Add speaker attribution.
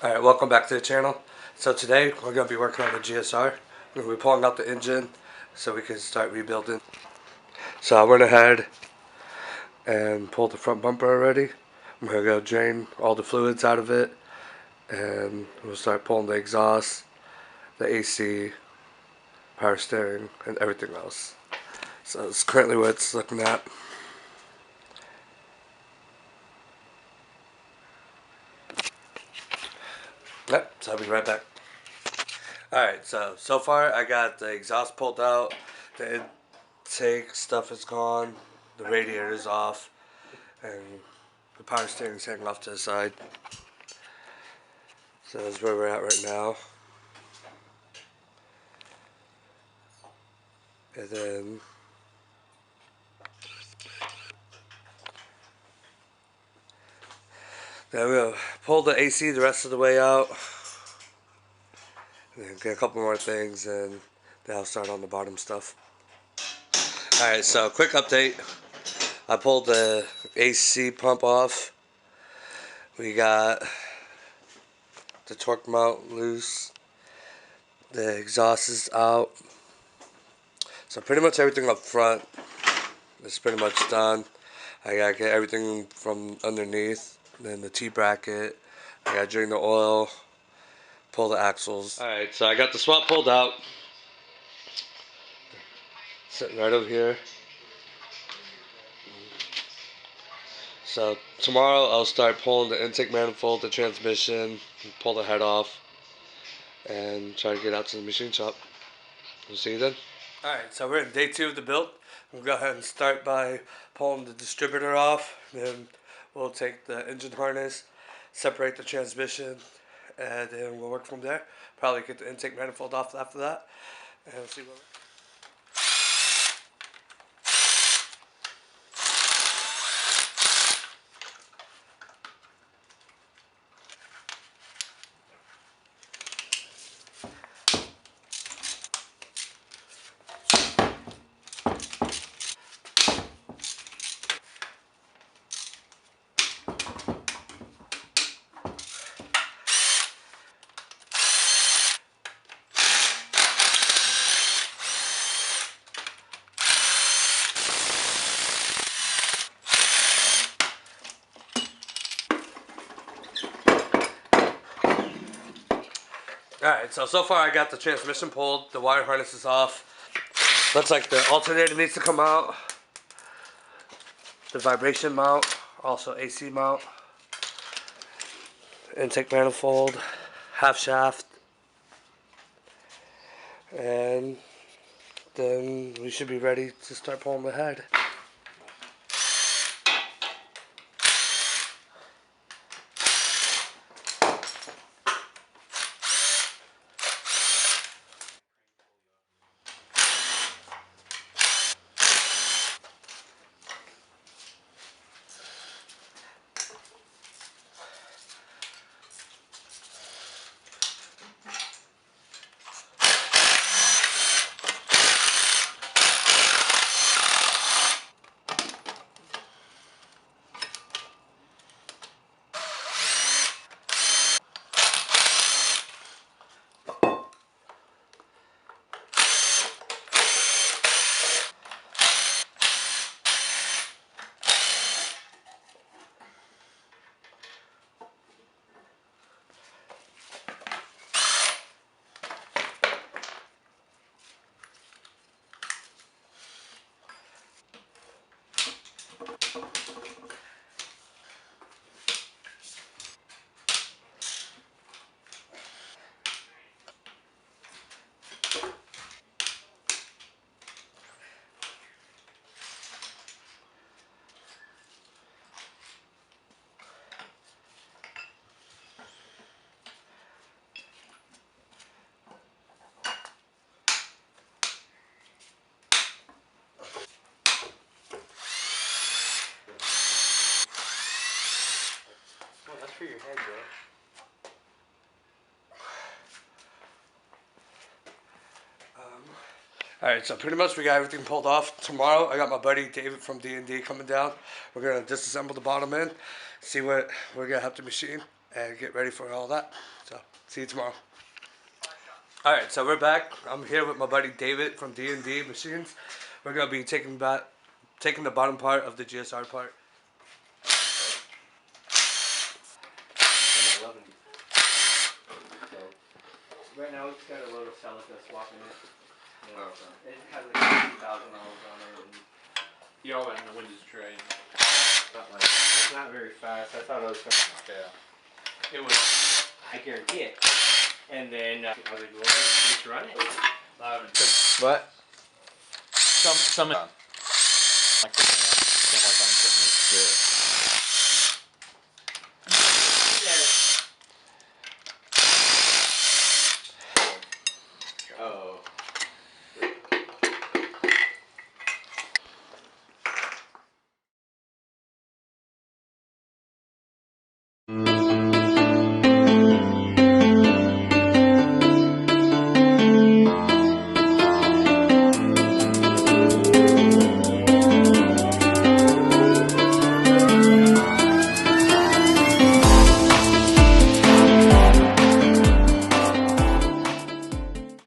Speaker 1: Alright, welcome back to the channel. So today we're going to be working on the GSR. We're going to be pulling out the engine so we can start rebuilding. So I went ahead and pulled the front bumper already. I'm going to go drain all the fluids out of it and we'll start pulling the exhaust, the AC, power steering, and everything else. So it's currently what it's looking at. Yep, so I'll be right back. Alright, so far I got the exhaust pulled out, the intake stuff is gone, the radiator is off, and the power steering is hanging off to the side. So that's where we're at right now. And then we'll pull the AC the rest of the way out. And then get a couple more things and then I'll start on the bottom stuff. Alright, so quick update. I pulled the AC pump off. We got the torque mount loose. The exhaust is out. So pretty much everything up front is pretty much done. I gotta get everything from underneath. Then the T-bracket. I gotta drain the oil. Pull the axles. Alright, so I got the swap pulled out. Sitting right over here. So tomorrow I'll start pulling the intake manifold, the transmission, pull the head off, and try to get out to the machine shop. We'll see you then. Alright, so we're in day 2 of the build. We'll go ahead and start by pulling the distributor off. Then we'll take the engine harness, separate the transmission, and then we'll work from there. Probably get the intake manifold off after that. And we'll see what Alright, so far I got the transmission pulled, the wire harness is off. Looks like the alternator needs to come out. The vibration mount, also AC mount. Intake manifold, half shaft. And then we should be ready to start pulling the head. That's for your head, bro. Alright, so pretty much we got everything pulled off. Tomorrow I got my buddy David from D&D coming down. We're going to disassemble the bottom end, see what we're going to have to machine, and get ready for all that. So, see you tomorrow. Alright, so we're back. I'm here with my buddy David from D&D Machines. We're going to be taking the bottom part of the GSR part.
Speaker 2: Right now it's got a load of Celica swap in it. You know, it has like 2,000 miles on it. And you all went in the Windows tray. It's not very fast. I thought it was gonna. Yeah. It was. I guarantee it. And then I was like, well, let's just run it. Loud and
Speaker 1: What?
Speaker 3: Some like the same like on equipment. Yeah.